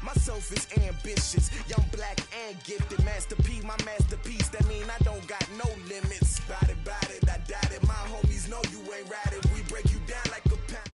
Myself is ambitious, young, black, and gifted. Master P, my masterpiece. That mean I don't got no limits. Bout it, I doubt it. My homies know you ain't ratted. We break you down like a pound.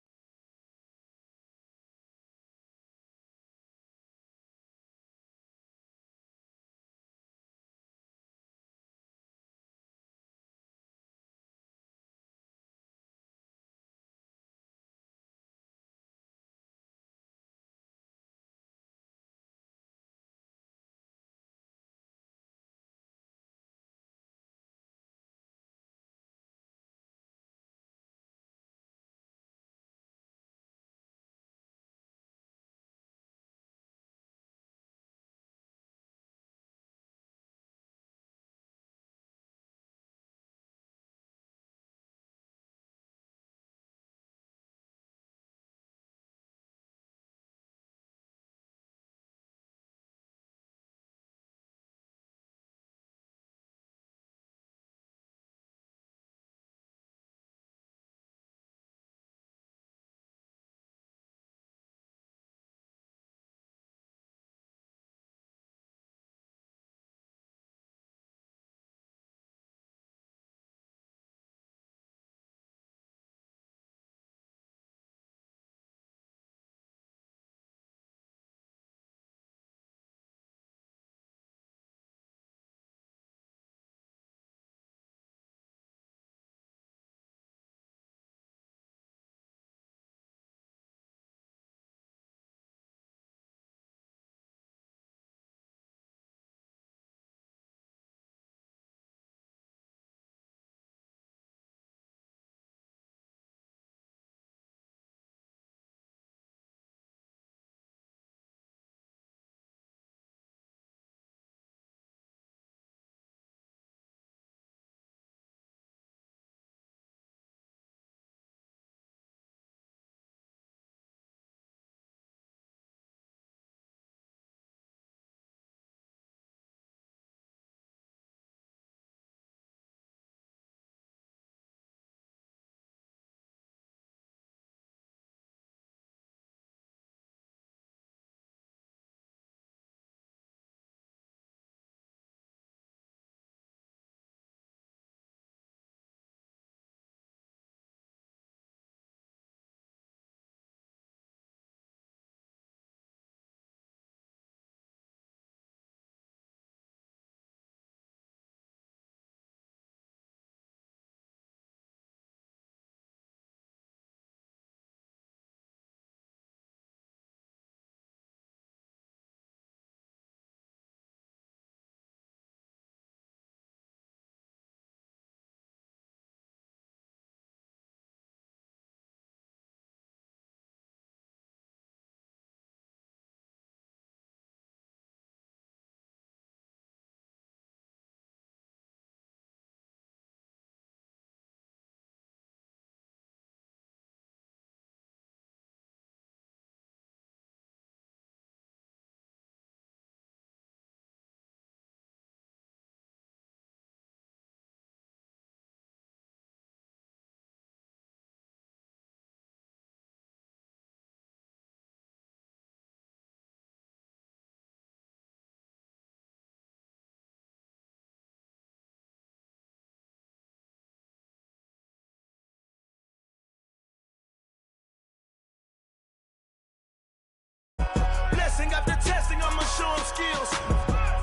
Blessing after testing, I'ma show 'em skills.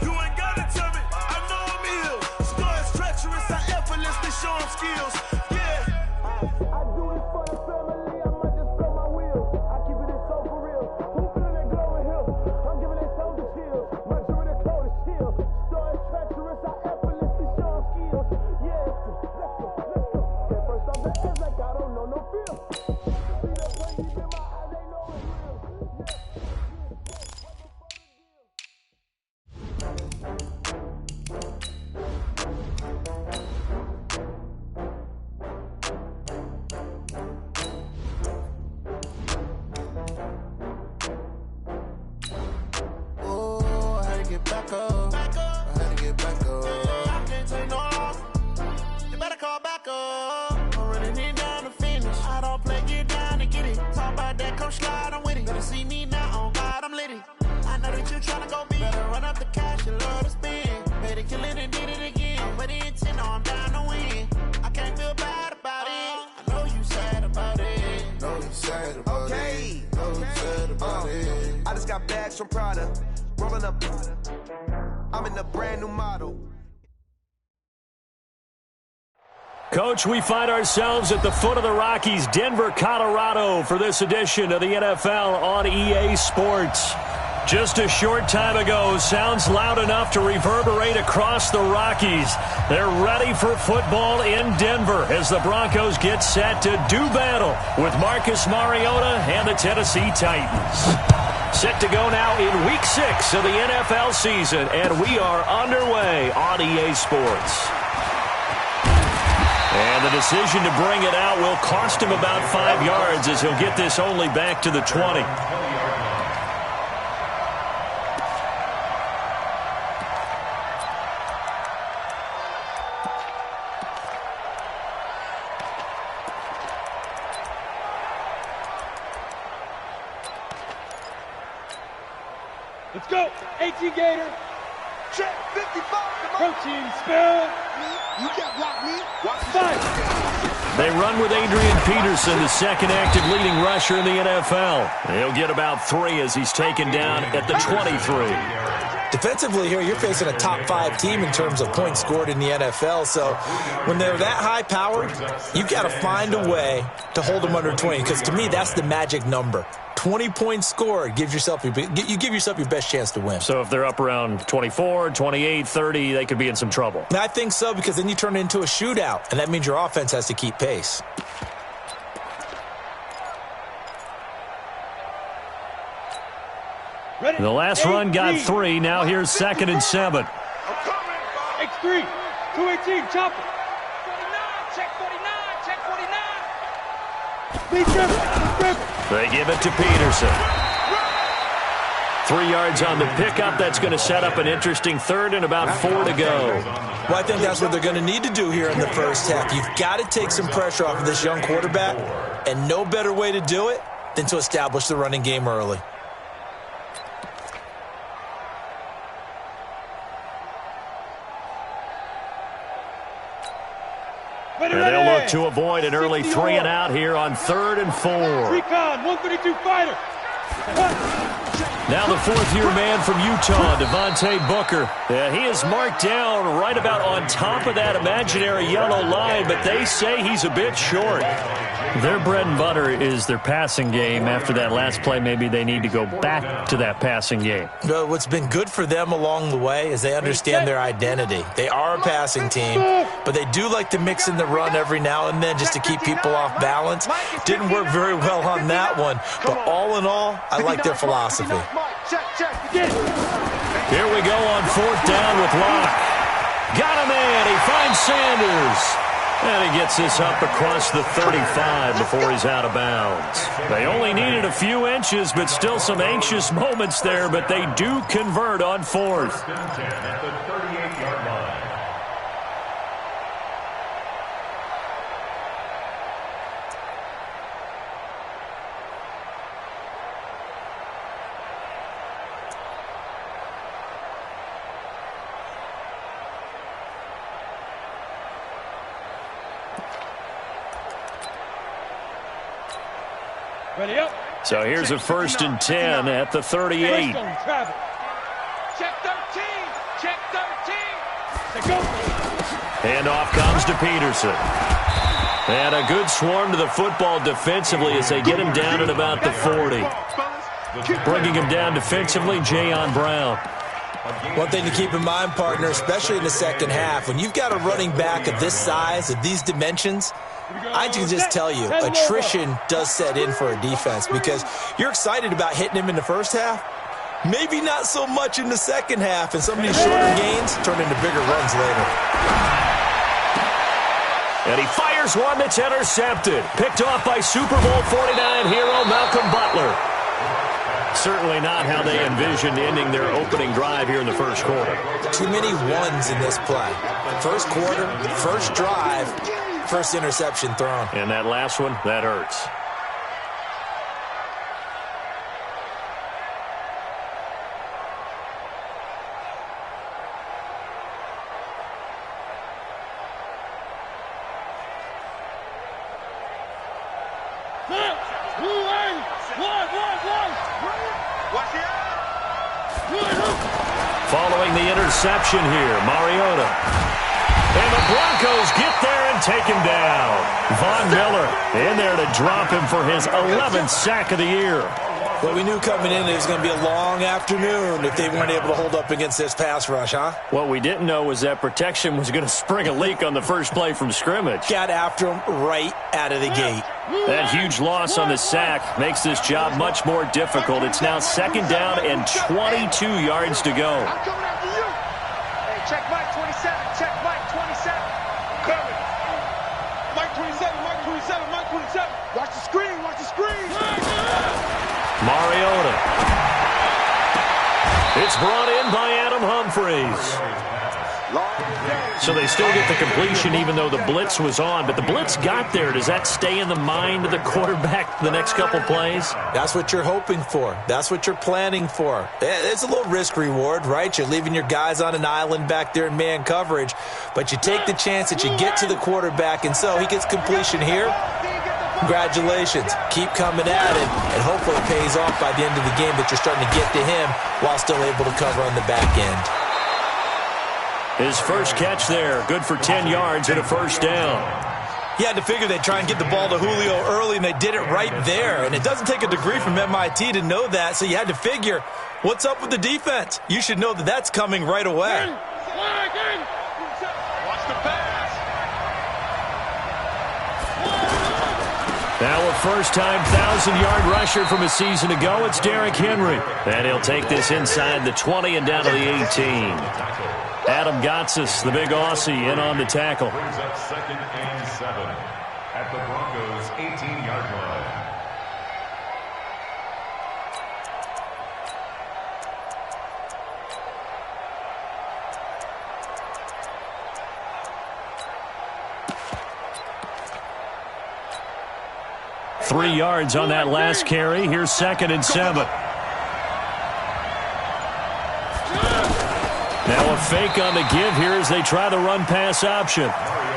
You ain't gotta tell me, I know I'm ill. Stories treacherous, I effortlessly show 'em skills. Yeah. I do this for the family, I might just blow my wheel. I keep it so for real. Who feeling that glowing hill? I'm giving that soldier chills. My jewelry the cold is chill. Stories treacherous, I effortlessly show 'em skills. Yeah, let's go. That first off the edge like I don't know no feel. See that play deep in my eyes, they know it's real. Back up. I had to get back up. I can't take no loss. You better call back up. I'm running it down to finish. I don't play, get down to get it. Talk about that, come slide, I'm with it. Better see me now, on God, I'm lit it. I I know that you tryna go big. Better run up the cash and love to spend. Made a killing and did it again. But the intent, no, I'm down to win. I can't feel bad about it. I know you sad about it. Know you sad about it. Know you sad about it. I just got bags from Prada. Rolling up. I'm in a brand new model. Coach, we find ourselves at the foot of the Rockies, Denver, Colorado, for this edition of the NFL on EA Sports. Just a short time ago, sounds loud enough to reverberate across the Rockies. They're ready for football in Denver as the Broncos get set to do battle with Marcus Mariota and the Tennessee Titans. Set to go now in Week 6 of the NFL season, and we are underway on EA Sports. And the decision to bring it out will cost him about 5 yards as he'll get this only back to the 20. Let's go. 18 Gator. Check 55. Protein spill. You can't block me. Watch Fight. They run with Adrian Peterson, the second active leading rusher in the NFL. He'll get about 3 as he's taken down at the 23. Defensively here, you're facing a top 5 team in terms of points scored in the NFL. So when they're that high powered, you've got to find a way to hold them under 20. Because to me, that's the magic number. 20 points scored, you give yourself your best chance to win. So if they're up around 24, 28, 30, they could be in some trouble. And I think so, because then you turn it into a shootout, and that means your offense has to keep pace. Ready? The last run got 3. Now here's 2nd and 7. X3. 218. Chopper. 49. Check 49. Check 49. Lead dribble. They give it to Peterson. 3 yards on the pickup. That's going to set up an interesting 3rd and about 4 to go. Well, I think that's what they're going to need to do here in the first half. You've got to take some pressure off of this young quarterback, and no better way to do it than to establish the running game early. And they'll look to avoid an early 3 and out here on 3rd and 4. Recon, 132 fighter. Now the 4th-year man from Utah, Devontae Booker. He is marked down right about on top of that imaginary yellow line, but they say he's a bit short. Their bread and butter is their passing game. After that last play, maybe they need to go back to that passing game. What's been good for them along the way is they understand their identity. They are a passing team, but they do like to mix in the run every now and then just to keep people off balance. Didn't work very well on that one, but all in all, I like their philosophy. Here we go on 4th down with Locke. Got a man. He finds Sanders. And he gets this up across the 35 before he's out of bounds. They only needed a few inches, but still some anxious moments there, but they do convert on 4th. Ready up. So here's a 1st and 10 at the 38. Check 13. Check 13. Go. And off comes to Peterson. And a good swarm to the football defensively as they get him down at about the 40. Bringing him down defensively, Jayon Brown. One thing to keep in mind, partner, especially in the second half, when you've got a running back of this size, of these dimensions, I can just tell you, attrition does set in for a defense because you're excited about hitting him in the first half. Maybe not so much in the second half, and some of these shorter gains turn into bigger runs later. And he fires one that's intercepted. Picked off by Super Bowl 49 hero Malcolm Butler. Certainly not how they envisioned ending their opening drive here in the first quarter. Too many ones in this play. First quarter, first drive, first interception thrown. And that last one, that hurts. Following the interception here, Mariota. And the Broncos get there and take him down. Von Miller in there to drop him for his 11th sack of the year. Well, we knew coming in it was going to be a long afternoon if they weren't able to hold up against this pass rush, huh? What we didn't know was that protection was going to spring a leak on the first play from scrimmage. Got after him right out of the gate. That huge loss on the sack makes this job much more difficult. It's now 2nd down and 22 yards to go. I'm coming after you. Hey, check Mike 27. Check Mike 27. Coming. Mike 27. Mike 27. Mike 27. Watch the screen. Watch the screen. Mariota. It's brought in by Adam Humphries. So they still get the completion even though the blitz was on. But the blitz got there. Does that stay in the mind of the quarterback the next couple plays? That's what you're hoping for. That's what you're planning for. It's a little risk reward, right? You're leaving your guys on an island back there in man coverage. But you take the chance that you get to the quarterback, and so he gets completion here. Congratulations. Keep coming at it, and hopefully it pays off by the end of the game that you're starting to get to him while still able to cover on the back end. His first catch there, good for 10 yards and a first down. You had to figure they'd try and get the ball to Julio early, and they did it right there. And it doesn't take a degree from MIT to know that, so you had to figure, what's up with the defense? You should know that that's coming right away. Watch the pass. Now a first-time 1,000-yard rusher from a season ago, it's Derrick Henry. And he'll take this inside the 20 and down to the 18. Adam Gotsis, the big Aussie, in on the tackle. Brings up 2nd and 7 at the Broncos' 18-yard line. Three yards on that last carry. Here's 2nd and 7. Now a fake on the give here as they try the run-pass option.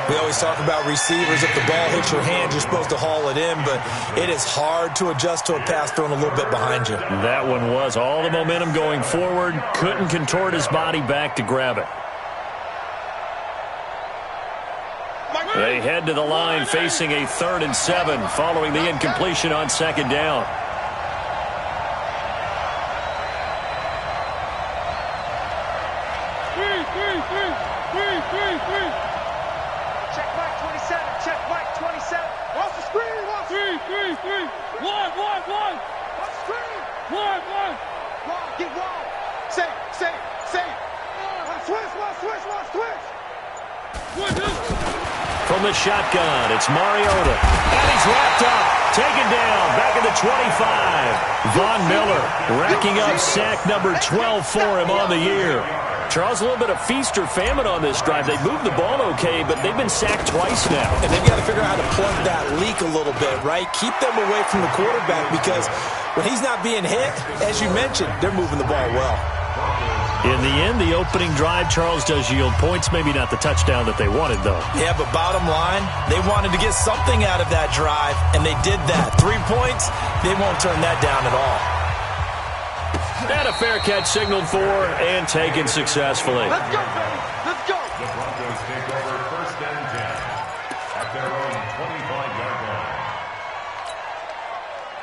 We always talk about receivers. If the ball hits your hand, you're supposed to haul it in, but it is hard to adjust to a pass thrown a little bit behind you. That one was all the momentum going forward. Couldn't contort his body back to grab it. They head to the line facing a 3rd and 7 following the incompletion on 2nd down. Check Mike 27. Check Mike 27. Watch the screen. Watch. 3. 1. Watch the screen. 1. Get wide. Safe. Watch switch. From the shotgun, it's Mariota. And he's wrapped up. Taken down. Back at the 25. Von Miller racking up sack number 12 for him on the year. Charles, a little bit of feast or famine on this drive. They moved the ball okay, but they've been sacked twice now. And they've got to figure out how to plug that leak a little bit, right? Keep them away from the quarterback because when he's not being hit, as you mentioned, they're moving the ball well. In the end, the opening drive, Charles, does yield points. Maybe not the touchdown that they wanted, though. Yeah, but bottom line, they wanted to get something out of that drive, and they did that. 3 points, they won't turn that down at all. And a fair catch signaled for and taken successfully. Let's go, baby. Let's go. The Broncos take over 1st and 10 at their own 25-yard line.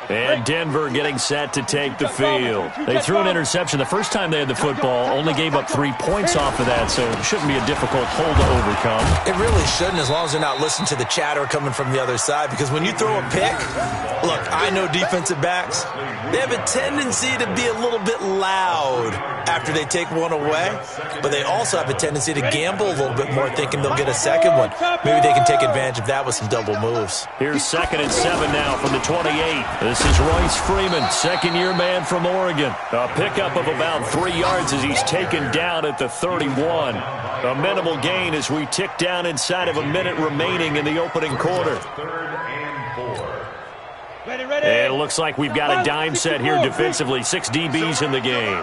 And Denver getting set to take the field. They threw an interception the first time they had the football, only gave up 3 points off of that, so it shouldn't be a difficult hole to overcome. It really shouldn't, as long as they're not listening to the chatter coming from the other side, because when you throw a pick, look, I know defensive backs, they have a tendency to be a little bit loud after they take one away, but they also have a tendency to gamble a little bit more, thinking they'll get a second one. Maybe they can take advantage of that with some double moves. Here's 2nd and 7 now from the 28. This is Royce Freeman, second-year man from Oregon. A pickup of about 3 yards as he's taken down at the 31. A minimal gain as we tick down inside of a minute remaining in the opening quarter. 3rd and 4. Ready. And it looks like we've got a dime set here defensively. 6 DBs in the game.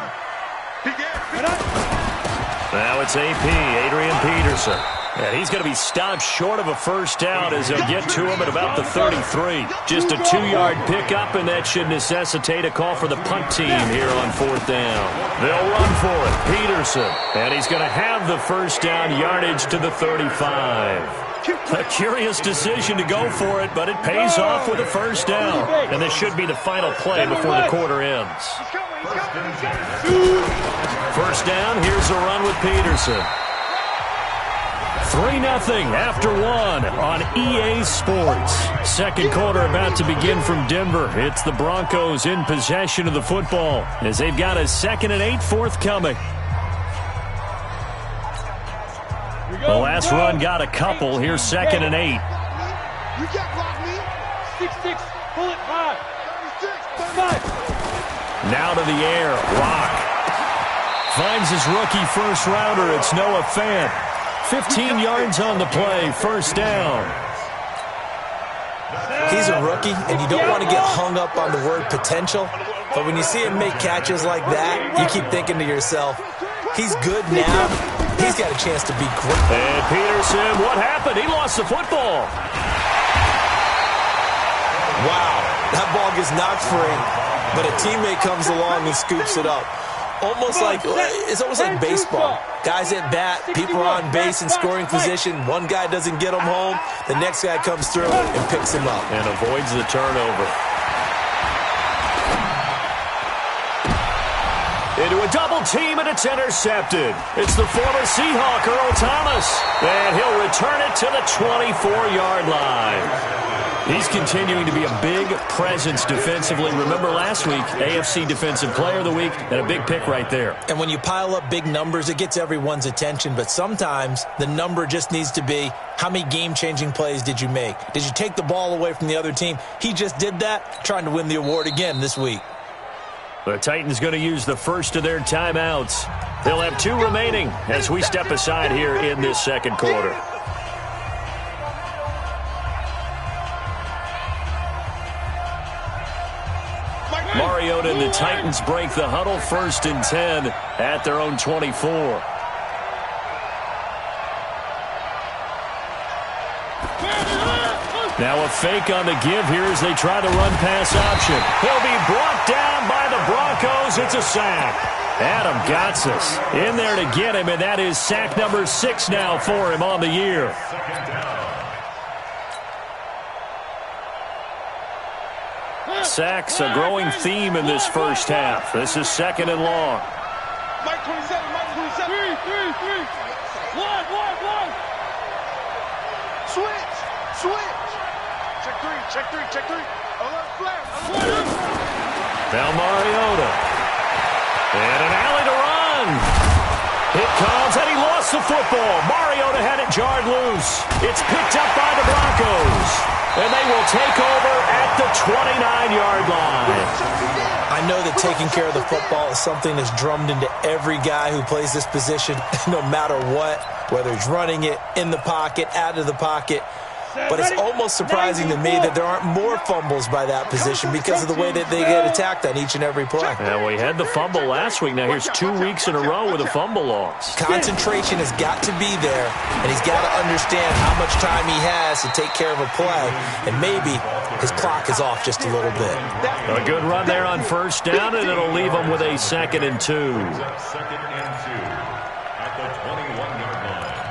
Now it's AP, Adrian Peterson. And he's going to be stopped short of a first down as they'll get to him at about the 33. Just a 2-yard pickup, and that should necessitate a call for the punt team here on 4th down. They'll run for it. Peterson. And he's going to have the first down yardage to the 35. A curious decision to go for it, but it pays off with a first down. And this should be the final play before the quarter ends. First down, here's a run with Peterson. 3-0 after 1 on EA Sports. Second quarter about to begin from Denver. It's the Broncos in possession of the football as they've got a 2nd and 8 forthcoming. The last run got a couple. Here's 2nd and 8. You can't block me. 6-6. Pull it 5. 5. Now to the air. Rock. Finds his rookie first rounder. It's Noah Fant. 15 yards on the play. First down. He's a rookie, and you don't want to get hung up on the word potential. But when you see him make catches like that, you keep thinking to yourself, he's good now. He's got a chance to be great. And Peterson, what happened? He lost the football. Wow, that ball gets knocked free, but a teammate comes along and scoops it up. It's almost like baseball. Guys at bat, people are on base in scoring position. One guy doesn't get him home. The next guy comes through and picks him up. And avoids the turnover. Into a double team, and it's intercepted. It's the former Seahawk, Earl Thomas. And he'll return it to the 24-yard line. He's continuing to be a big presence defensively. Remember last week, AFC Defensive Player of the Week, and a big pick right there. And when you pile up big numbers, it gets everyone's attention. But sometimes the number just needs to be, how many game-changing plays did you make? Did you take the ball away from the other team? He just did that, trying to win the award again this week. The Titans going to use the first of their timeouts. They'll have 2 remaining as we step aside here in this second quarter. Mariota and the Titans break the huddle. 1st and 10 at their own 24. Now a fake on the give here as they try to run pass option. He'll be brought down by the Broncos. It's a sack. Adam Gotsis in there to get him, and that is sack number 6 now for him on the year. Sacks a growing theme in this first half. This is 2nd and long. Mike 27, Mike 27. 3. 1. Switch. Check 3. Alert flare. Now Mariota. And an alley to run. It comes, and he lost the football. Mariota had it jarred loose. It's picked up by the Broncos. And they will take over at the 29-yard line. I know that taking care of the football is something that's drummed into every guy who plays this position, no matter what, whether he's running it, in the pocket, out of the pocket. But it's almost surprising to me that there aren't more fumbles by that position because of the way that they get attacked on each and every play. Yeah, we had the fumble last week. Now here's 2 weeks in a row with a fumble loss. Concentration has got to be there, and he's got to understand how much time he has to take care of a play, and maybe his clock is off just a little bit. A good run there on first down, and it'll leave him with a 2nd and 2. 2nd and 2 at the 21-yard line.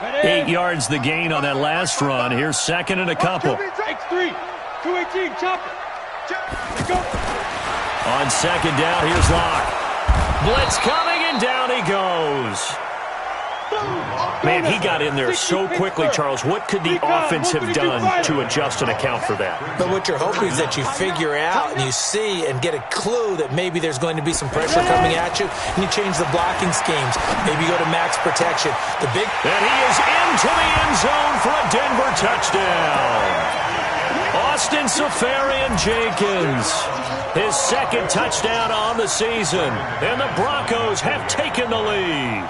8 yards the gain on that last run. Here's 2nd and a couple. X3. 218. Chop it. Go. On 2nd down, here's Locke. Blitz coming, and down he goes. Man, he got in there so quickly, Charles. What could the offense have done to adjust and account for that? But what you're hoping is that you figure out and you see and get a clue that maybe there's going to be some pressure coming at you, and you change the blocking schemes. Maybe you go to max protection. And he is into the end zone for a Denver touchdown. Austin Seferian-Jenkins, his 2nd touchdown on the season, and the Broncos have taken the lead.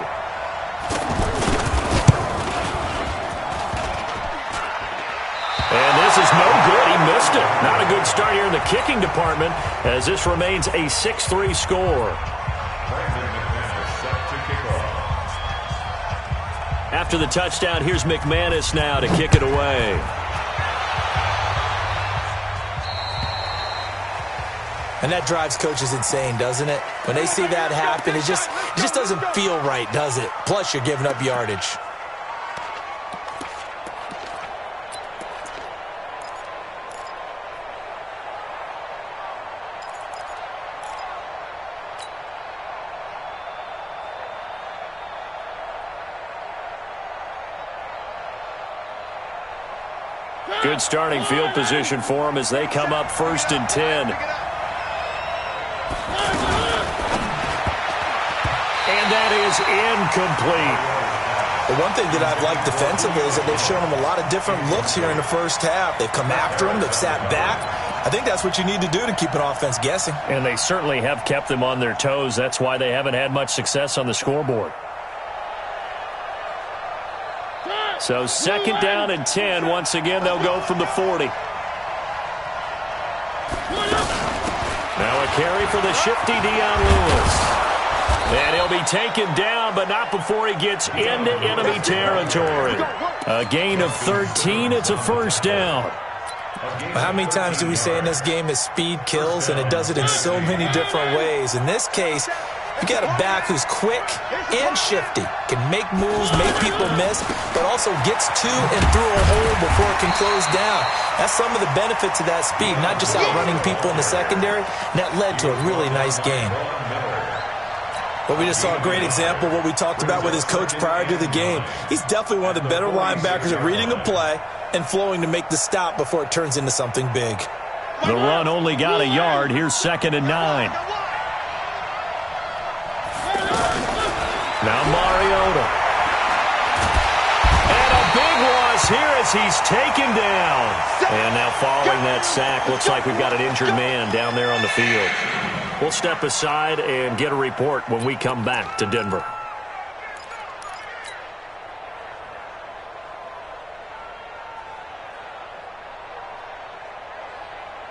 And this is no good. He missed it. Not a good start here in the kicking department as this remains a 6-3 score. After the touchdown, here's McManus now to kick it away. And that drives coaches insane, doesn't it? When they see that happen, it just doesn't feel right, does it? Plus, you're giving up yardage. Good starting field position for them as they come up 1st and 10. And that is incomplete. The one thing that I've liked defensively is that they've shown them a lot of different looks here in the first half. They've come after them. They've sat back. I think that's what you need to do to keep an offense guessing. And they certainly have kept them on their toes. That's why they haven't had much success on the scoreboard. So 2nd down and 10. Once again, they'll go from the 40. Now a carry for the shifty Dion Lewis. And he'll be taken down, but not before he gets into enemy territory. A gain of 13. It's a 1st down. How many times do we say in this game that speed kills, and it does it in so many different ways? In this case, you got a back who's quick and shifty, can make moves, make people miss, but also gets to and through a hole before it can close down. That's some of the benefits of that speed, not just outrunning people in the secondary, and that led to a really nice game. But we just saw a great example of what we talked about with his coach prior to the game. He's definitely one of the better linebackers at reading a play and flowing to make the stop before it turns into something big. The run only got a yard. Here's 2nd and 9. Now Mariota. And a big loss here as he's taken down. And now following that sack, looks like we've got an injured man down there on the field. We'll step aside and get a report when we come back to Denver.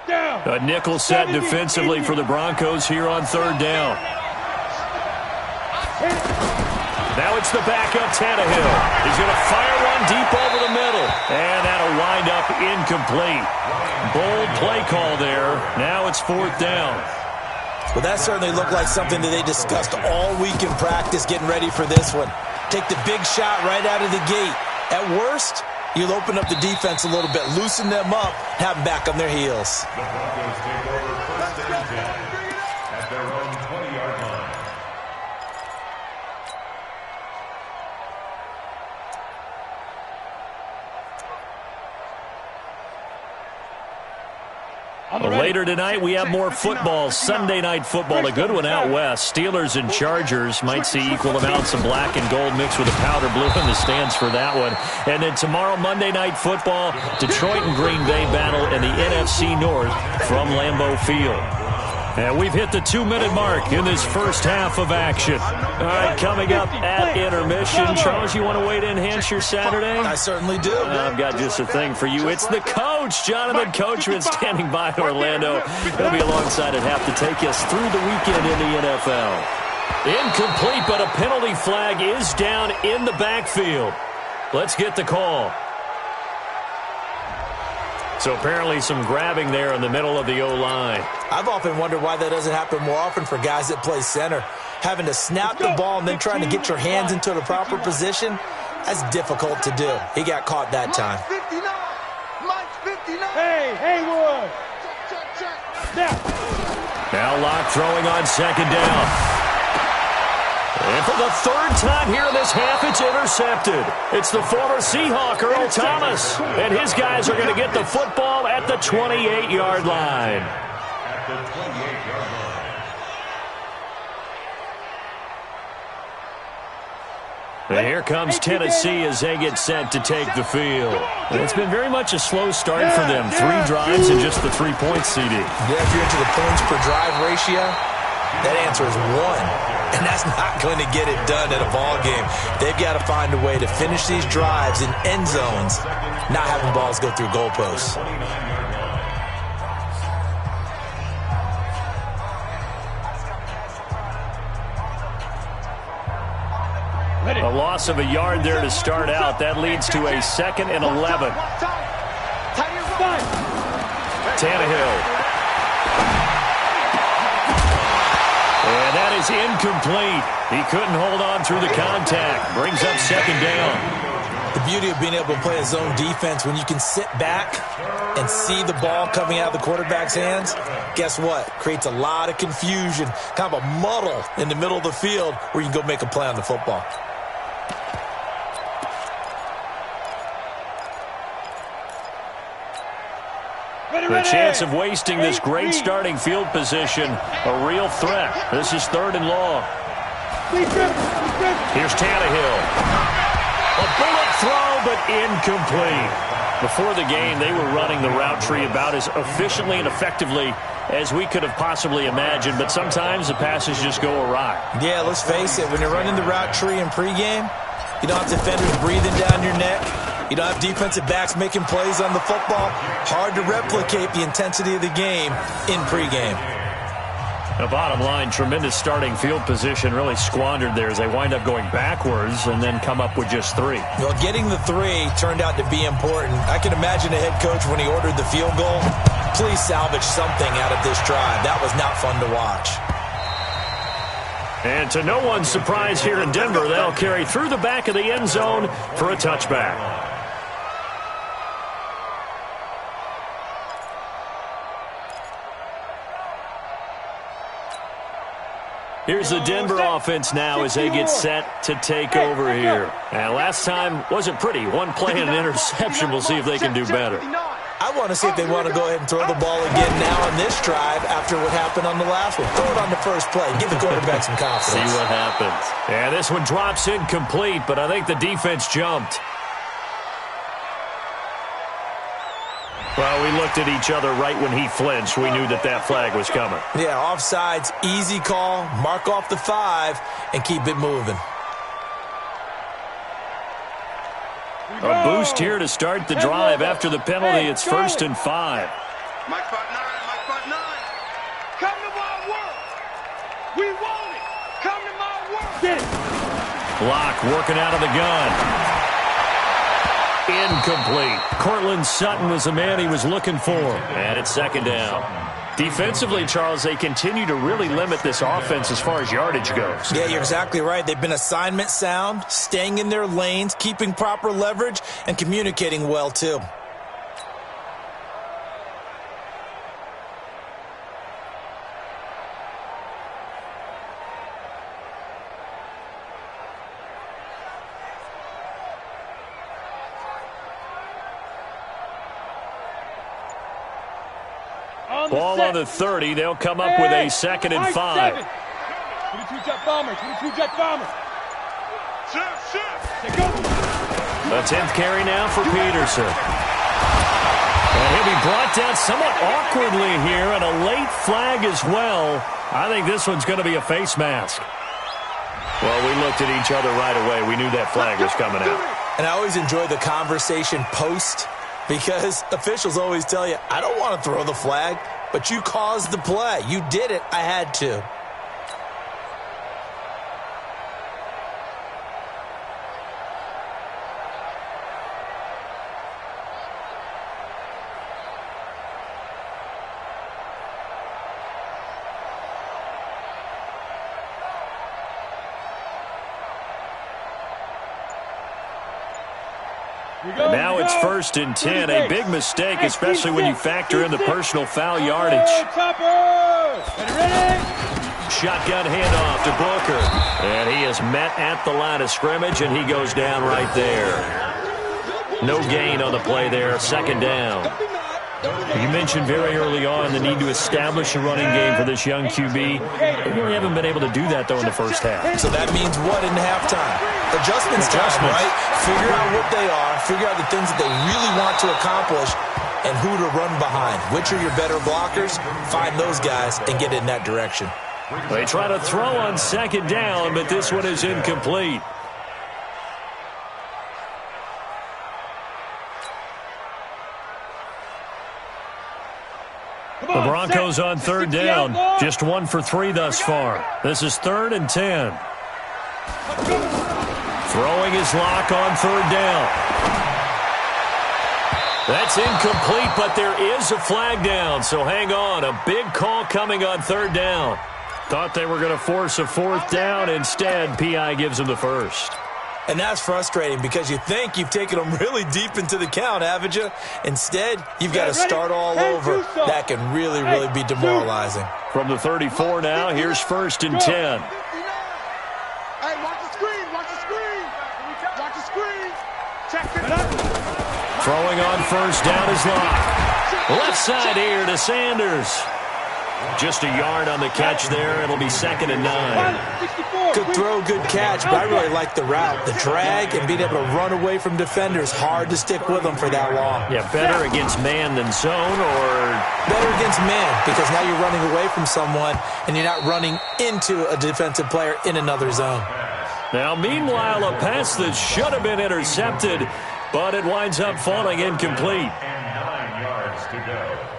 A nickel set defensively for the Broncos here on 3rd down. Now it's the backup Tannehill. He's going to fire one deep over the middle. And that'll wind up incomplete. Bold play call there. Now it's 4th down. Well, that certainly looked like something that they discussed all week in practice getting ready for this one. Take the big shot right out of the gate. At worst, you'll open up the defense a little bit, loosen them up, have them back on their heels. The Broncos take over 1st and 10 at their own 20-yard line. Later tonight, we have more football, Sunday night football, a good one out west. Steelers and Chargers might see equal amounts of black and gold mixed with a powder blue in the stands for that one. And then tomorrow, Monday night football, Detroit and Green Bay battle in the NFC North from Lambeau Field. And we've hit the 2-minute mark in this first half of action. All right, coming up at intermission. Charles, you want to wait to enhance your Saturday? I certainly do. I've got just a thing for you. It's the coach, Jonathan Coachman, standing by in Orlando. He'll be alongside at half to take us through the weekend in the NFL. Incomplete, but a penalty flag is down in the backfield. Let's get the call. So apparently some grabbing there in the middle of the O-line. I've often wondered why that doesn't happen more often for guys that play center. Having to snap the ball and then trying to get your hands into the proper position, that's difficult to do. He got caught that time. Hey, Haywood. Now Locke throwing on 2nd down. And for the 3rd time here in this half, it's intercepted. It's the former Seahawk, Earl Thomas. And his guys are going to get the football at the 28-yard line. At the 28-yard line. And here comes Tennessee as they get set to take the field. And it's been very much a slow start for them. 3 drives and just the 3 points, CD. Yeah, if you're into the points per drive ratio, that answer is 1. And that's not going to get it done in a ball game. They've got to find a way to finish these drives in end zones, not having balls go through goalposts. A loss of a yard there to start out. That leads to a 2nd and 11. Tannehill. And that is incomplete. He couldn't hold on through the contact. Brings up 2nd down. The beauty of being able to play a zone defense, when you can sit back and see the ball coming out of the quarterback's hands, guess what? Creates a lot of confusion, kind of a muddle in the middle of the field where you can go make a play on the football. The chance of wasting this great starting field position, a real threat. This is 3rd and long. Here's Tannehill. A bullet throw, but incomplete. Before the game, they were running the route tree about as efficiently and effectively as we could have possibly imagined, but sometimes the passes just go awry. Yeah, let's face it, when you're running the route tree in pregame, you don't have defenders breathing down your neck. You don't have defensive backs making plays on the football. Hard to replicate the intensity of the game in pregame. The bottom line, tremendous starting field position, really squandered there as they wind up going backwards and then come up with just 3. Well, getting the 3 turned out to be important. I can imagine the head coach when he ordered the field goal. Please salvage something out of this drive. That was not fun to watch. And to no one's surprise here in Denver, they'll carry through the back of the end zone for a touchback. Here's the Denver offense now as they get set to take over here. And last time wasn't pretty. One play and an interception. We'll see if they can do better. I want to see if they want to go ahead and throw the ball again now on this drive after what happened on the last one. Throw it on the first play. Give the quarterback some confidence. See what happens. Yeah, this one drops incomplete, but I think the defense jumped. Well, we looked at each other right when he flinched. We knew that that flag was coming. Yeah, offsides, easy call, mark off the 5, and keep it moving. A boost here to start the drive after the penalty. It's 1st and 5. Mike 5-9, Mike 5-9. Come to my work. We want it. Come to my work. Block working out of the gun. Incomplete. Cortland Sutton was the man he was looking for. And it's 2nd down. Defensively, Charles, they continue to really limit this offense as far as yardage goes. Yeah, you're exactly right. They've been assignment sound, staying in their lanes, keeping proper leverage, and communicating well, too. Ball on the 30. They'll come up with a 2nd and 5. 22-jet bomber. 22-jet bomber. A 10th carry now for Peterson. And he'll be brought down somewhat awkwardly here, and a late flag as well. I think this one's going to be a face mask. Well, we looked at each other right away. We knew that flag was coming out. And I always enjoy the conversation post, because officials always tell you, I don't want to throw the flag, but you caused the play. You did it. I had to. Now it's 1st and 10. A big mistake, especially when you factor in the personal foul yardage. Shotgun handoff to Booker. And he is met at the line of scrimmage, and he goes down right there. No gain on the play there. 2nd down. You mentioned very early on the need to establish a running game for this young QB. They really haven't been able to do that, though, in the first half. So that means what in halftime? Adjustments time, right? Figure out what they are, figure out the things that they really want to accomplish, and who to run behind. Which are your better blockers? Find those guys and get in that direction. They try to throw on 2nd down, but this one is incomplete. The Broncos on 3rd down. Just 1 for 3 thus far. This is 3rd and 10. Throwing his lock on third down. That's incomplete, but there is a flag down, so hang on. A big call coming on third down. Thought they were going to force a fourth down. Instead, P.I. gives them the first. And that's frustrating because you think you've taken them really deep into the count, haven't you? Instead, you've got to start all over. That can really, really be demoralizing. From the 34 now, here's 1st and 10. Hey, watch the screen, watch the screen. Watch the screen. Check it out. Throwing on first down is Locke. Left side here to Sanders. Just a yard on the catch there. It'll be 2nd and 9. Good throw, good catch, but I really like the route. The drag and being able to run away from defenders. Hard to stick with them for that long. Yeah, better against man than zone, or better against man, because now you're running away from someone and you're not running into a defensive player in another zone. Now, meanwhile, a pass that should have been intercepted, but it winds up falling incomplete. And 9 yards to go.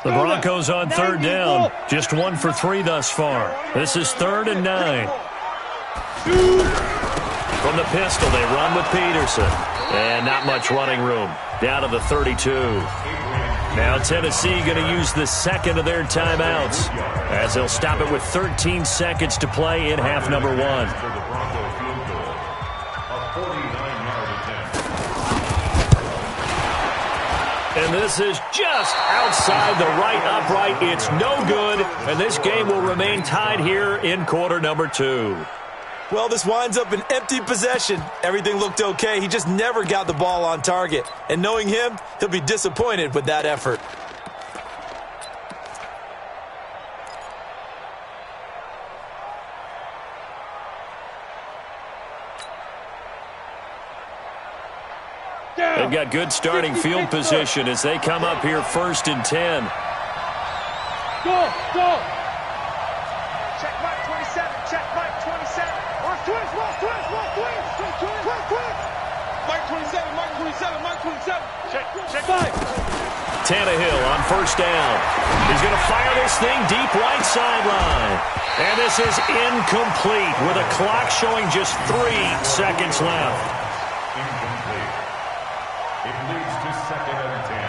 The Broncos on third down. Just 1 for 3 thus far. This is 3rd and 9. From the pistol, they run with Peterson. And not much running room. Down to the 32. Now Tennessee going to use the second of their timeouts, as they'll stop it with 13 seconds to play in half number 1. And this is just outside the right upright. It's no good, and this game will remain tied here in quarter number 2. Well, this winds up an empty possession. Everything looked okay. He just never got the ball on target. And knowing him, he'll be disappointed with that effort. They've got good starting field position as they come up here 1st and 10. Go, go. Check Mike 27, check Mike 27. Watch twins, watch twins, watch twins. Twins. Mike 27, Mike 27, Mike 27. Check 5. Tannehill on 1st down. He's going to fire this thing deep right sideline. And this is incomplete with a clock showing just 3 seconds left. It leads to 2nd and 10.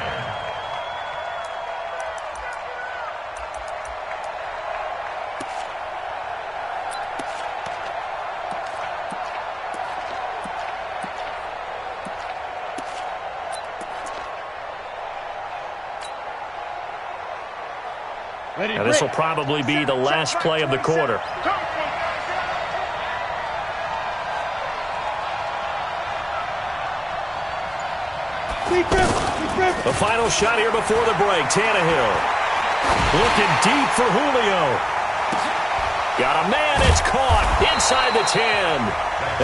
Now this will probably be the last play of the quarter. The final shot here before the break. Tannehill looking deep for Julio. Got a man. It's caught inside the 10.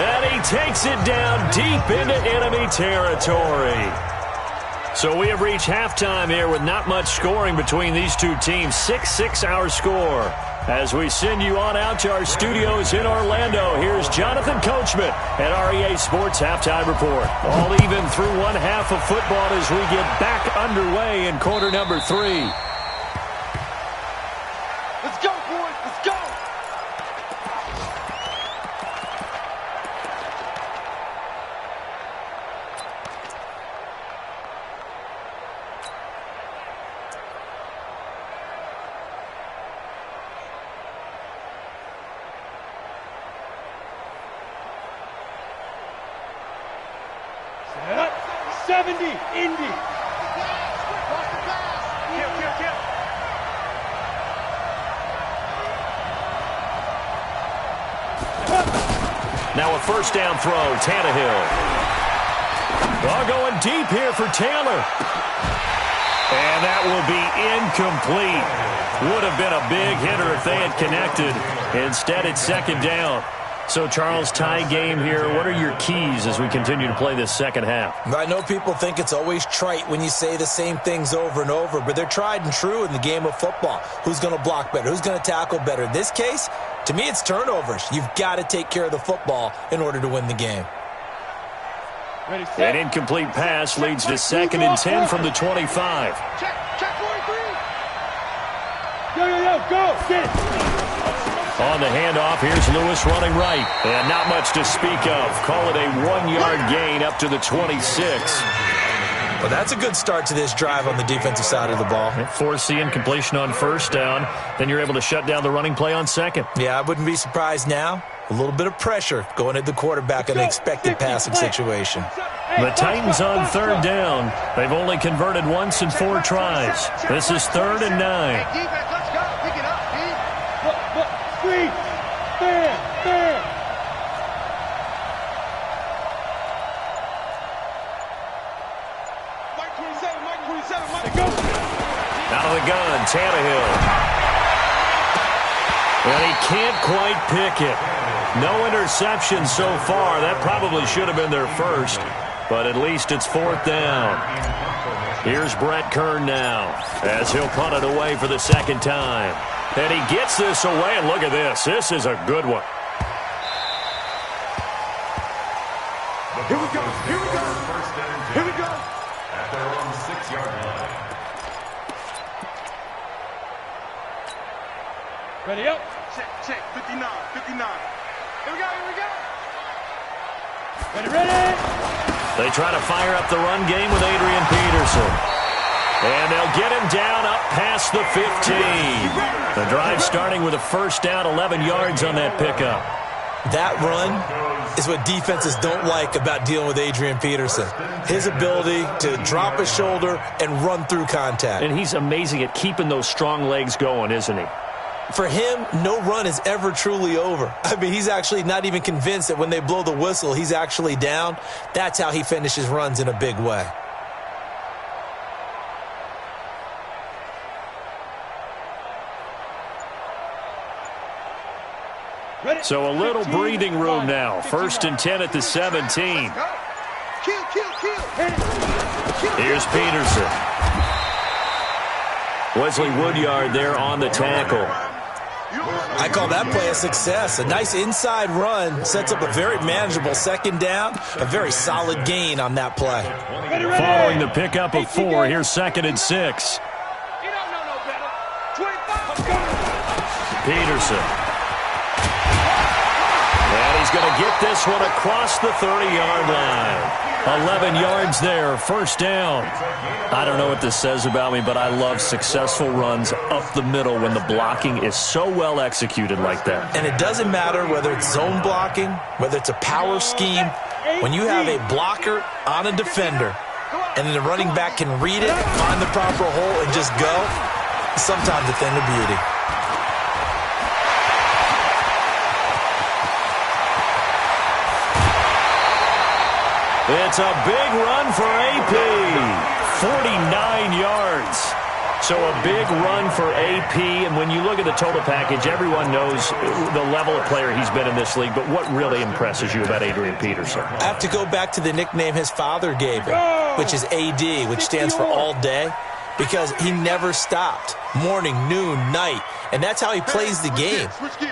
And he takes it down deep into enemy territory. So we have reached halftime here with not much scoring between these two teams. 6-6 our score. As we send you on out to our studios in Orlando, here's Jonathan Coachman at REA Sports Halftime Report. All even through one half of football as we get back underway in quarter number 3. Let's go, boys. Let's go. Set up. 70, Indy. Kill. Now a first down throw, Tannehill. Well, going deep here for Taylor. And that will be incomplete. Would have been a big hitter if they had connected. Instead, it's 2nd down. So, Charles, tie game here. What are your keys as we continue to play this second half? I know people think it's always trite when you say the same things over and over, but they're tried and true in the game of football. Who's going to block better? Who's going to tackle better? In this case, to me, it's turnovers. You've got to take care of the football in order to win the game. An incomplete pass leads to 2nd and 10 from the 25. Check 43. Yo, go. Get it. On the handoff, here's Lewis running right. And not much to speak of. Call it a 1-yard gain up to the 26. Well, that's a good start to this drive on the defensive side of the ball. Forcing completion on 1st down. Then you're able to shut down the running play on 2nd. Yeah, I wouldn't be surprised now. A little bit of pressure going at the quarterback in an expected passing situation. The Titans on 3rd down. They've only converted once in 4 tries. This is 3rd and 9. Hey, defense, let's go. Pick it up, D. Screen. Fair. Mike 27. Go. Out of the gun, Tannehill. And he can't quite pick it. No interception so far. That probably should have been their first, but at least it's 4th down. Here's Brett Kern now as he'll punt it away for the 2nd time. And he gets this away, and look at this. This is a good one. Here we go. At their own 6-yard line. Ready up. Check. 59. Here we go. Ready. They try to fire up the run game with Adrian Peterson. And they'll get him down up past the 15. The drive starting with a 1st down, 11 yards on that pickup. That run is what defenses don't like about dealing with Adrian Peterson. His ability to drop a shoulder and run through contact. And he's amazing at keeping those strong legs going, isn't he? For him, no run is ever truly over. I mean, he's actually not even convinced that when they blow the whistle, he's actually down. That's how he finishes runs in a big way. So a little breathing room now. 1st and 10 at the 17. Kill. Here's Peterson. Wesley Woodyard there on the tackle. I call that play a success. A nice inside run sets up a very manageable 2nd down. A very solid gain on that play. Following the pickup of 4, here's 2nd and 6. You don't know no better. 25. Peterson. And he's going to get this one across the 30-yard line. 11 yards there, 1st down. I don't know what this says about me, but I love successful runs up the middle when the blocking is so well executed like that. And it doesn't matter whether it's zone blocking, whether it's a power scheme. When you have a blocker on a defender, and then the running back can read it, find the proper hole, and just go, sometimes a thing of beauty. It's a big run for AP. 49 yards. So a big run for AP, and when you look at the total package, everyone knows the level of player he's been in this league, but what really impresses you about Adrian Peterson? I have to go back to the nickname his father gave him, which is AD, which stands for all day, because he never stopped. Morning, noon, night, and that's how he plays the game.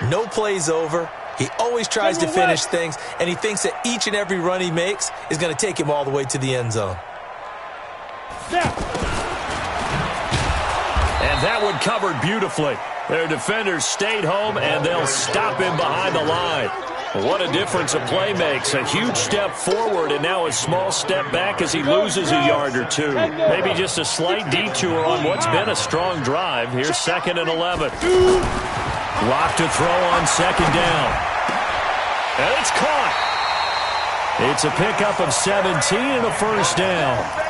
No plays over. He always tries to finish things, and he thinks that each and every run he makes is going to take him all the way to the end zone. And that one covered beautifully. Their defenders stayed home, and they'll stop him behind the line. What a difference a play makes. A huge step forward and now a small step back as he loses a yard or two. Maybe just a slight detour on what's been a strong drive. Here's 2nd and 11. Lock to throw on 2nd down. And it's caught. It's a pickup of 17 and a 1st down.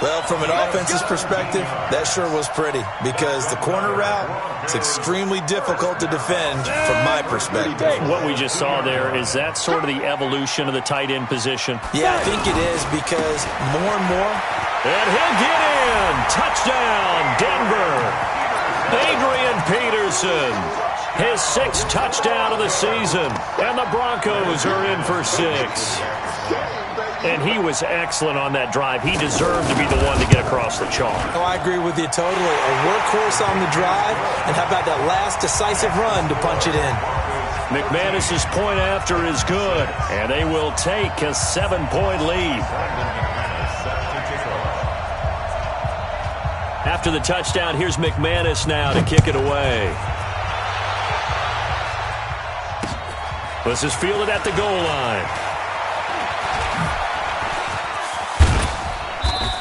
Well, from an offense's perspective, that sure was pretty because the corner route is extremely difficult to defend from my perspective. What we just saw there, is that sort of the evolution of the tight end position? Yeah, I think it is because more and more. And he'll get in. Touchdown, Denver. Adrian Peterson. His 6th touchdown of the season. And the Broncos are in for 6. And he was excellent on that drive. He deserved to be the one to get across the chalk. Oh, I agree with you totally. A workhorse on the drive, and how about that last decisive run to punch it in? McManus's point after is good, and they will take a 7-point lead. After the touchdown, here's McManus now to kick it away. This is fielded at the goal line.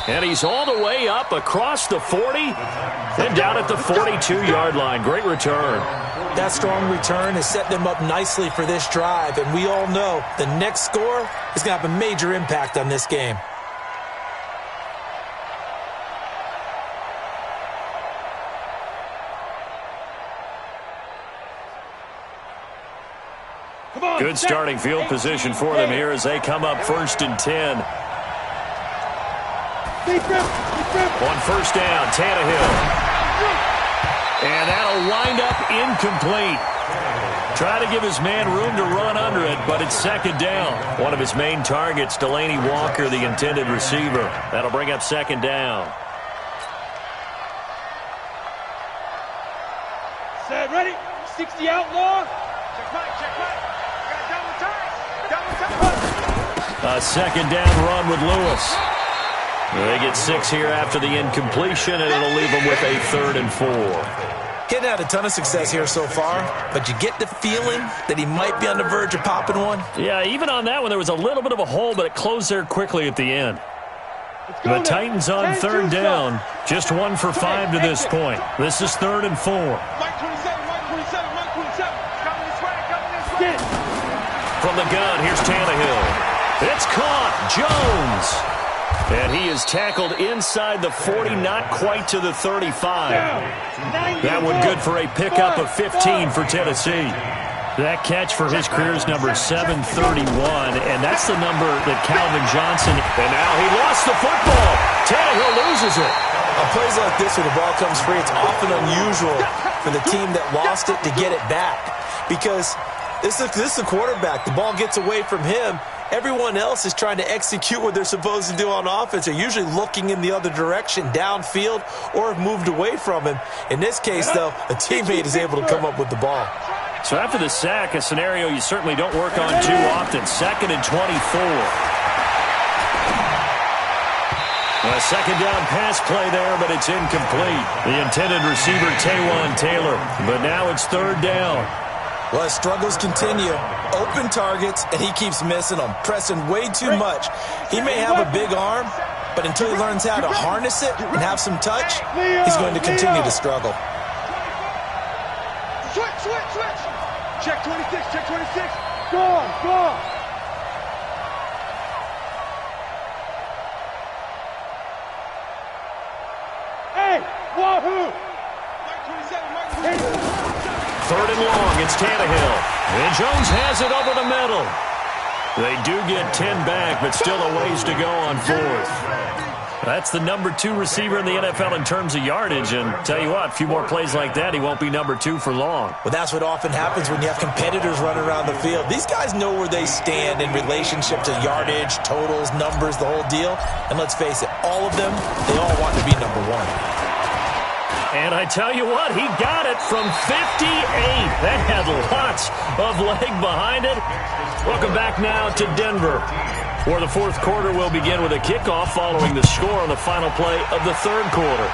And he's all the way up across the 40 and down at the 42-yard line. Great return. That strong return has set them up nicely for this drive, and we all know the next score is going to have a major impact on this game. Good starting field position for them here as they come up 1st and 10. On 1st down, Tannehill. And that'll wind up incomplete. Try to give his man room to run under it, but it's 2nd down. One of his main targets, Delaney Walker, the intended receiver. That'll bring up 2nd down. Set, ready? 60 outlaw. Check right. A 2nd down run with Lewis. They get 6 here after the incompletion, and it'll leave them with a 3rd and 4. Getting had a ton of success here so far, but you get the feeling that he might be on the verge of popping one. Yeah, even on that one, there was a little bit of a hole, but it closed there quickly at the end. The Titans on 3rd down, just 1 for 5 to this point. This is 3rd and 4. Mike 27. Coming this way. From the gun, here's Tannehill. It's caught. Jones. And he is tackled inside the 40, not quite to the 35. That one good for a pickup of 15 for Tennessee. That catch for his career's number 731, and that's the number that Calvin Johnson. And now he lost the football. Tannehill loses it. On plays like this where the ball comes free, it's often unusual for the team that lost it to get it back. Because this is the quarterback. The ball gets away from him. Everyone else is trying to execute what they're supposed to do on offense. They're usually looking in the other direction, downfield, or have moved away from him. In this case, though, a teammate is able to come up with the ball. So after the sack, a scenario you certainly don't work on too often. 2nd and 24. A 2nd down pass play there, but it's incomplete. The intended receiver, Taywan Taylor. But now it's 3rd down. Well, his struggles continue. Open targets, and he keeps missing them, pressing way too much. He may have a big arm, but until he learns how to harness it and have some touch, he's going to continue to struggle. Switch. Check 26. Go on. Hey, wahoo! Mike 27. 3rd and long, it's Tannehill. And Jones has it over the middle. They do get 10 back, but still a ways to go on 4th. That's the number 2 receiver in the NFL in terms of yardage. And tell you what, a few more plays like that, he won't be number 2 for long. Well, that's what often happens when you have competitors running around the field. These guys know where they stand in relationship to yardage, totals, numbers, the whole deal. And let's face it, all of them, they all want to be number 1. And I tell you what, he got it from 58. That had lots of leg behind it. Welcome back now to Denver, where the 4th quarter will begin with a kickoff following the score on the final play of the 3rd quarter.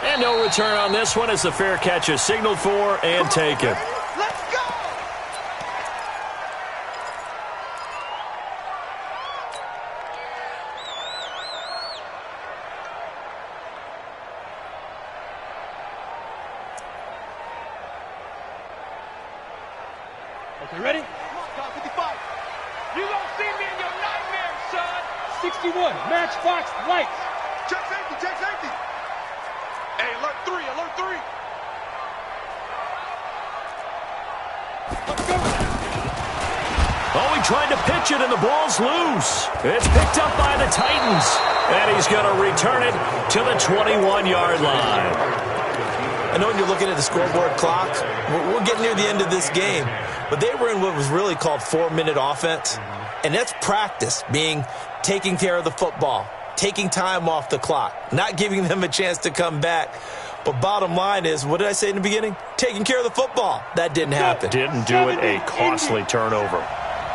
And no return on this one as the fair catch is signaled for and taken. Let's go! Okay, ready? 55. You don't see me in your nightmares, son. 61, matchbox lights. Check safety. Hey, alert 3. Let's go. Oh, he tried to pitch it, and the ball's loose. It's picked up by the Titans, and he's going to return it to the 21-yard line. I know when you're looking at the scoreboard clock, we're getting near the end of this game, but they were in what was really called 4-minute offense, and that's practice, being taking care of the football, taking time off the clock, not giving them a chance to come back. But bottom line is, what did I say in the beginning? Taking care of the football. That didn't happen. Didn't do it. A costly turnover.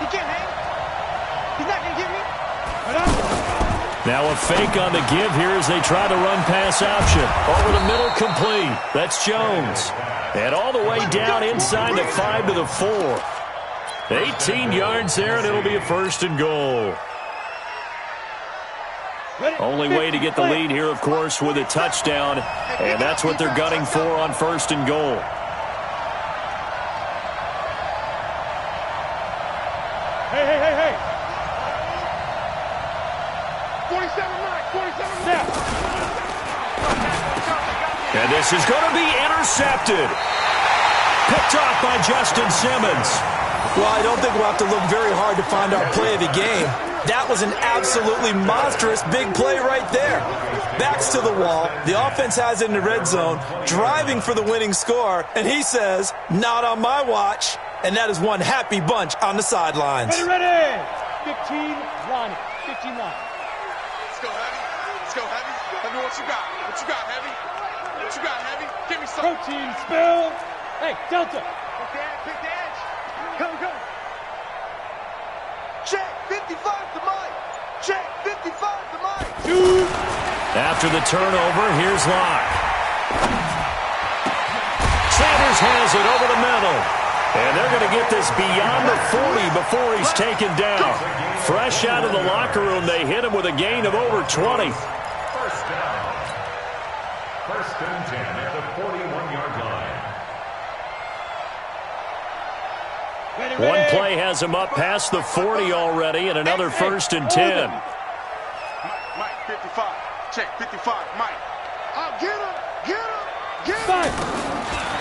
He can't hang. He's not going to give me. Now a fake on the give here as they try the run pass option. Over the middle, complete. That's Jones. And all the way down inside the 5 to the 4. 18 yards there, and it'll be a 1st and goal. Only way to get the lead here, of course, with a touchdown. And that's what they're gunning for on 1st and goal. Hey. 47 now. And this is going to be intercepted. Picked off by Justin Simmons. Well, I don't think we'll have to look very hard to find our play of the game. That was an absolutely monstrous big play right there. Backs to the wall. The offense has it in the red zone, driving for the winning score, and he says, not on my watch. And that is one happy bunch on the sidelines. Ready. 15 line. 15 line. Let's go, Heavy. Let's go, Heavy. Let me what you got. What you got, Heavy? What you got, Heavy? Give me some. Protein spill. Hey, Delta. Pick the edge. Come. Check 55 to Mike. Check 55 to Mike. Dude. After the turnover, here's Locke. Sanders has it over the middle. And they're going to get this beyond the 40 before he's taken down. Fresh out of the locker room, they hit him with a gain of over 20. First down. 1st and 10 at the 41-yard line. One play has him up past the 40 already, and another 1st and 10. Mike, 55. Check 55. Mike. Get him.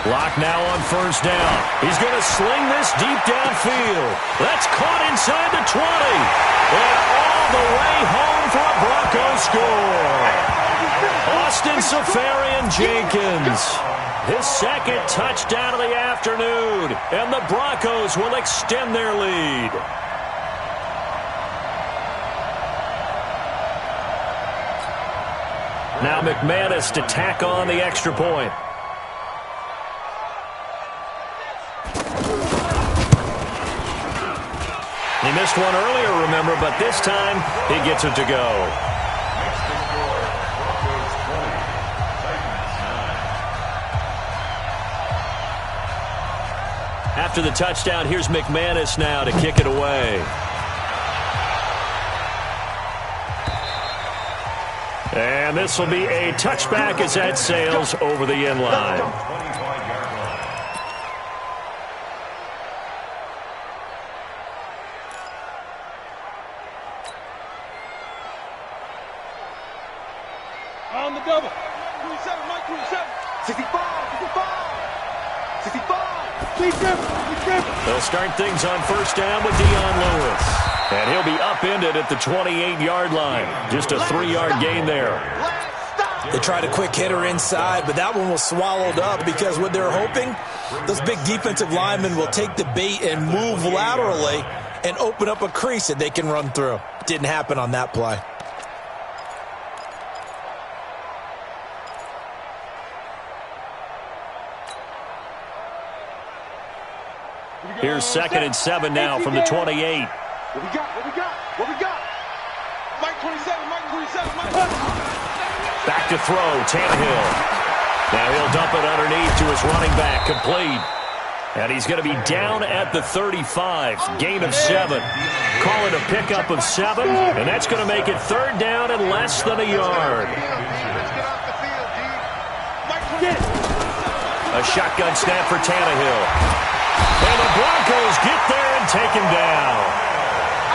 Locke now on 1st down. He's going to sling this deep downfield. That's caught inside the 20. And all the way home for a Broncos score. Austin Safarian-Jenkins. His 2nd touchdown of the afternoon. And the Broncos will extend their lead. Now McManus to tack on the extra point. He missed one earlier, remember, but this time he gets it to go. Makes the score Broncos 20, Titans 9. After the touchdown, here's McManus now to kick it away. And this will be a touchback as that sails over the end line. 25-yard line. On the double. 27, Mike, 27. 65. 65. They'll start things on 1st down with Dion Lewis. And he'll be upended at the 28-yard line. Just a 3-yard gain there. They tried a quick hitter inside, but that one was swallowed up because what they're hoping, those big defensive linemen will take the bait and move laterally and open up a crease that they can run through. Didn't happen on that play. Here's 2nd and 7 now from the 28. What we got? Mike 27, Mike. Back to throw, Tannehill. Now he'll dump it underneath to his running back, complete. And he's going to be down at the 35, gain of 7. Call it a pickup of 7, and that's going to make it 3rd down and less than a yard. A shotgun snap for Tannehill. And the Broncos get there and take him down.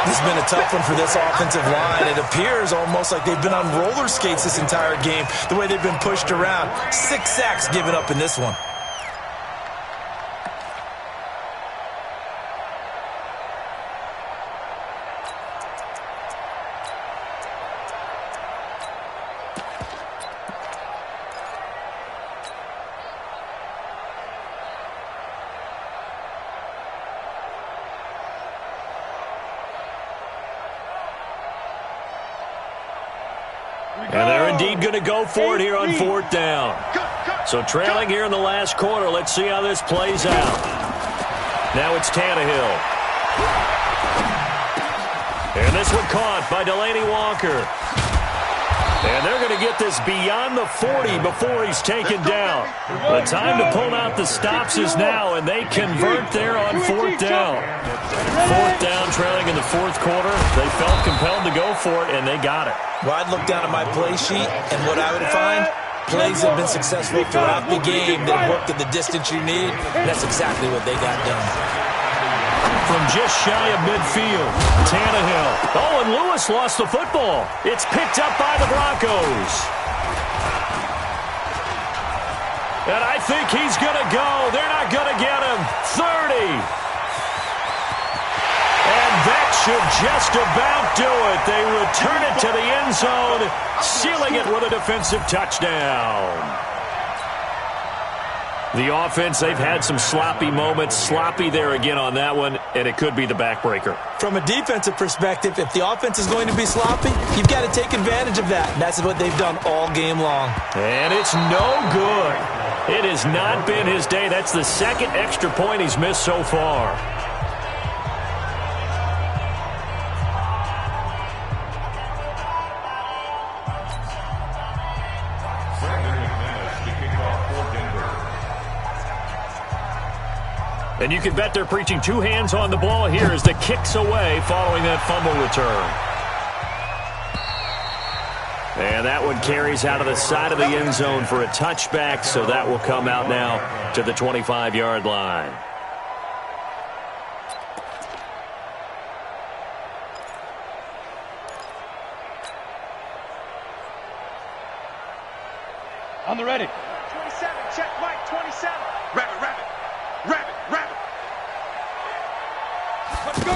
This has been a tough one for this offensive line. It appears almost like they've been on roller skates this entire game, the way they've been pushed around. 6 sacks given up in this one. And they're indeed going to go for it here on 4th down. So trailing here in the last quarter. Let's see how this plays out. Now it's Tannehill. And this one caught by Delaney Walker. And they're going to get this beyond the 40 before he's taken down. The time to pull out the stops is now, and they convert there on 4th down. 4th down, trailing in the 4th quarter. They felt compelled to go for it, and they got it. Well, I'd look down at my play sheet, and what I would find, plays have been successful throughout the game that worked at the distance you need, and that's exactly what they got done. From just shy of midfield, Tannehill. Oh, and Lewis lost the football. It's picked up by the Broncos. And I think he's going to go. They're not going to get him. 30. And that should just about do it. They return it to the end zone, sealing it with a defensive touchdown. The offense, they've had some sloppy moments. Sloppy there again on that one, and it could be the backbreaker. From a defensive perspective, if the offense is going to be sloppy, you've got to take advantage of that. And that's what they've done all game long. And it's no good. It has not been his day. That's the second extra point he's missed so far. And you can bet they're preaching two hands on the ball here as the kick's away following that fumble return. And that one carries out of the side of the end zone for a touchback, so that will come out now to the 25-yard line. On the ready. 27, check Mike, 27. Rabbit, rabbit, rabbit, rabbit. Let's go.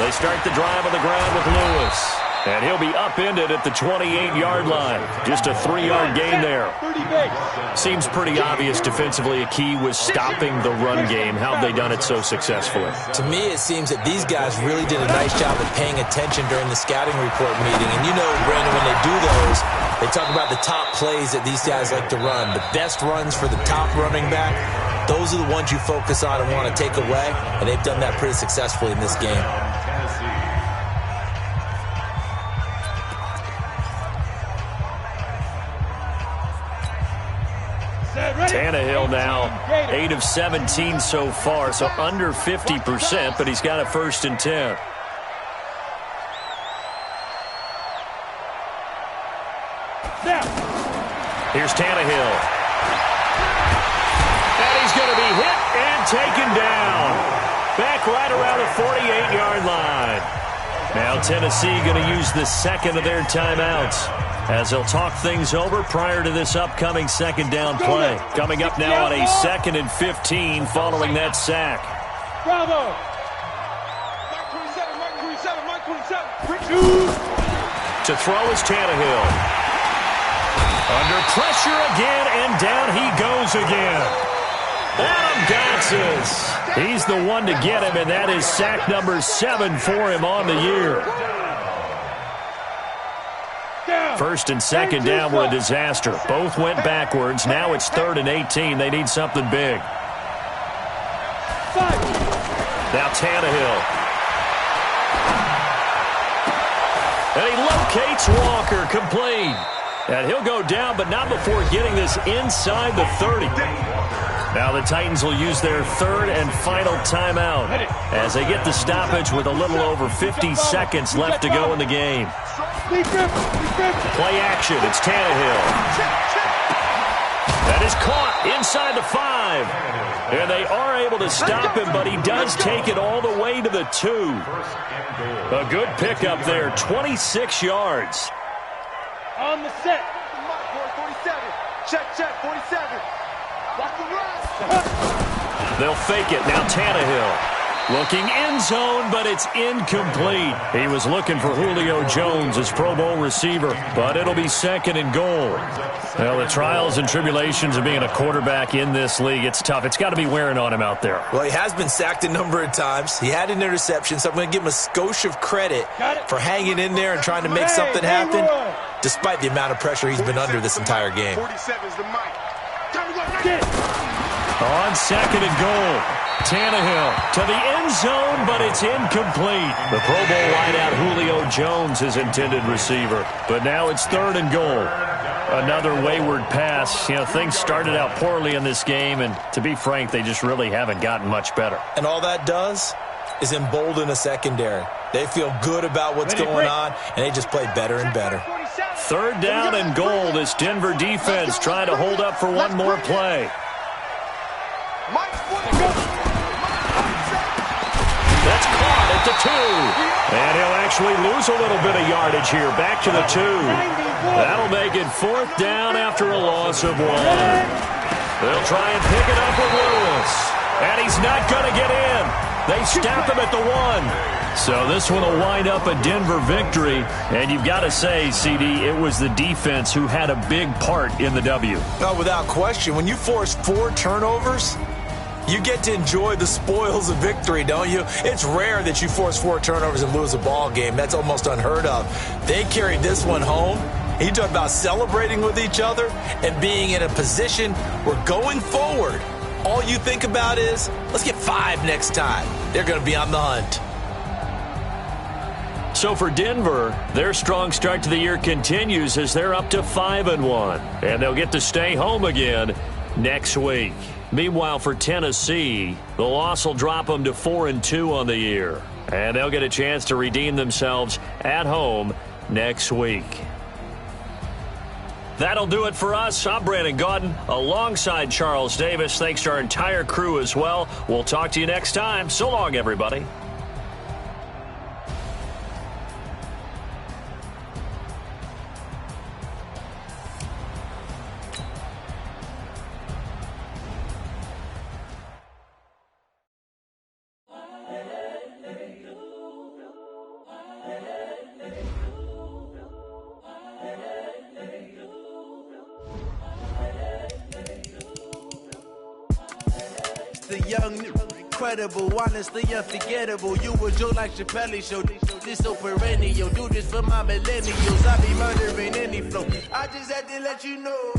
They start the drive on the ground with Lewis. And he'll be upended at the 28-yard line. Just a 3-yard gain there. Seems pretty obvious defensively a key was stopping the run game. How have they done it so successfully? To me, it seems that these guys really did a nice job of paying attention during the scouting report meeting. And you know, Brandon, when they do those, they talk about the top plays that these guys like to run. The best runs for the top running back, those are the ones you focus on and want to take away. And they've done that pretty successfully in this game. Tannehill now 8 of 17 so far, so under 50%, but he's got a 1st and 10. Here's Tannehill. And he's going to be hit and taken down. Back right around the 48-yard line. Now Tennessee going to use the second of their timeouts as they'll talk things over prior to this upcoming second down play. Coming up now on a 2nd and 15 following that sack. Bravo. Mike 27. To throw is Tannehill. Under pressure again, and down he goes again. Adam Gotsis. He's the one to get him, and that is sack number 7 for him on the year. 1st and 2nd down were a disaster. Both went backwards. Now it's 3rd and 18. They need something big. Now Tannehill. And he locates Walker, complete. And he'll go down, but not before getting this inside the 30. Now the Titans will use their 3rd and final timeout as they get the stoppage with a little over 50 seconds left to go in the game. Play action. It's Tannehill. That is caught inside the 5. And they are able to stop him, but he does take it all the way to the 2. A good pickup there, 26 yards. On the set. 47. Check, 47. Watch the run. They'll fake it. Now Tannehill. Looking end zone, but it's incomplete. He was looking for Julio Jones, his Pro Bowl receiver, but it'll be 2nd and goal. Well, the trials and tribulations of being a quarterback in this league, it's tough. It's got to be wearing on him out there. Well, he has been sacked a number of times. He had an interception, so I'm going to give him a skosh of credit for hanging in there and trying to make something happen. despite the amount of pressure he's been under this entire game. 47's the mic. Time to go. On second and goal, Tannehill to the end zone, but it's incomplete. The Pro Bowl wideout Julio Jones is intended receiver, but now it's third and goal. Another wayward pass. Things started out poorly in this game, and to be frank, they just really haven't gotten much better. And all that does is embolden a secondary. They feel good about what's going on, and they just play better and better. Third down and goal. This Denver defense trying to hold up for one more play. That's caught at the 2. And he'll actually lose a little bit of yardage here. Back to the 2. That'll make it fourth down after a loss of 1. They'll try and pick it up with Lewis. And he's not going to get in. They stop him at the 1. So this one will wind up a Denver victory. And you've got to say, CD, it was the defense who had a big part in the W. No, without question. When you force 4 turnovers, you get to enjoy the spoils of victory, don't you? It's rare that you force 4 turnovers and lose a ball game. That's almost unheard of. They carried this one home. You talk about celebrating with each other and being in a position where going forward, all you think about is, let's get 5 next time. They're going to be on the hunt. So for Denver, their strong start to the year continues as they're up to 5-1. And they'll get to stay home again next week. Meanwhile, for Tennessee, the loss will drop them to 4-2 on the year. And they'll get a chance to redeem themselves at home next week. That'll do it for us. I'm Brandon Gaudin alongside Charles Davis. Thanks to our entire crew as well. We'll talk to you next time. So long, everybody. The young, incredible, honestly unforgettable. You were Joe like Chappelle show. This so perennial. Do this for my millennials. I be murdering any flow. I just had to let you know.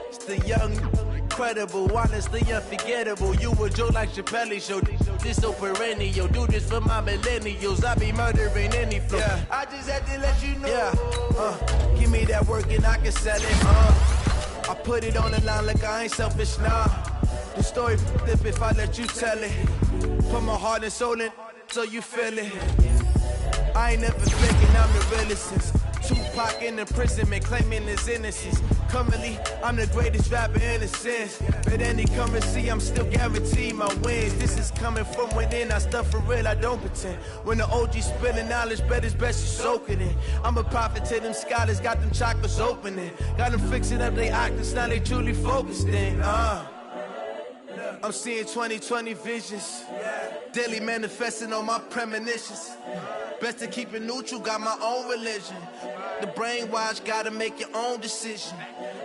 It's the young, incredible, honestly unforgettable. You were Joe like Chappelle show. This so perennial. Do this for my millennials. I be murdering any flow. Yeah. I just had to let you know. Yeah. Give me that work and I can sell it. I put it on the line like I ain't selfish, nah. The story flip if I let you tell it. Put my heart and soul in so you feel it. I ain't never faking, I'm the realest since Tupac in imprisonment, claiming his innocence. Currently, I'm the greatest rapper in a sense. But any currency, I'm still guaranteed my wins. This is coming from within, I stuff for real, I don't pretend. When the OG spilling knowledge, bet it's best you soak it in. I'm a prophet to them scholars, got them chakras opening. Got them fixing up they octaves, now they truly focused in. I'm seeing 2020 visions. Daily manifesting on my premonitions. Best to keep it neutral, got my own religion. The brainwash, gotta make your own decision.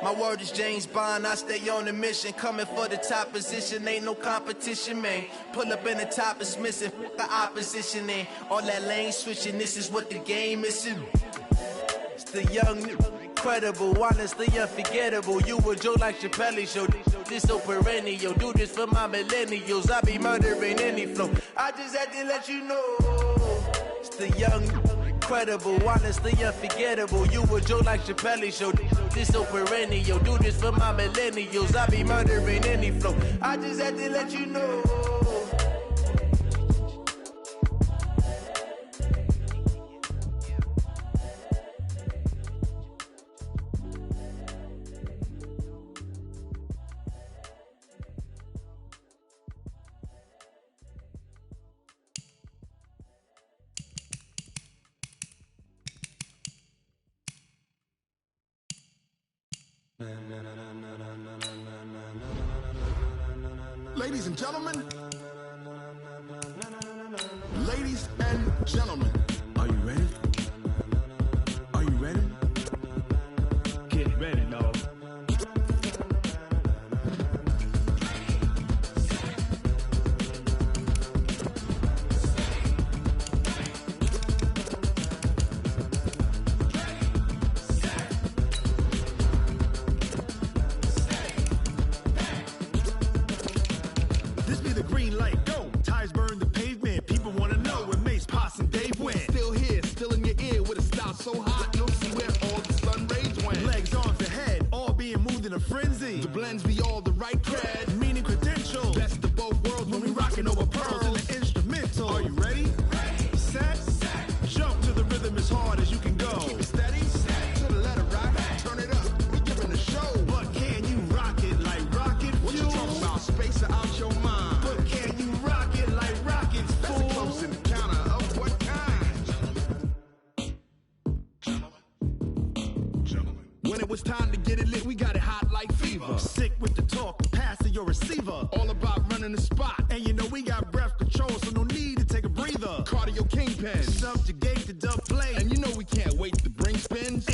My word is James Bond, I stay on the mission. Coming for the top position, ain't no competition, man. Pull up in the top is missing, the opposition in. All that lane switching, this is what the game is. It's the young, incredible, honestly unforgettable. You were Joe like Chappelle show. This so perennial. Do this for my millennials. I be murdering any flow. I just had to let you know. It's the young, incredible, honestly unforgettable. You were Joe like Chappelle show. This so perennial. Do this for my millennials. I be murdering any flow. I just had to let you know. Ladies and gentlemen, ladies and gentlemen, are you ready? Are you ready? Get ready, dog. it's time to get it lit, we got it hot like fever. Sick with the talk, passing your receiver. All about running the spot. And you know we got breath control, so no need to take a breather. Cardio kingpin. Subjugate the dub play. And you know we can't wait to bring spins.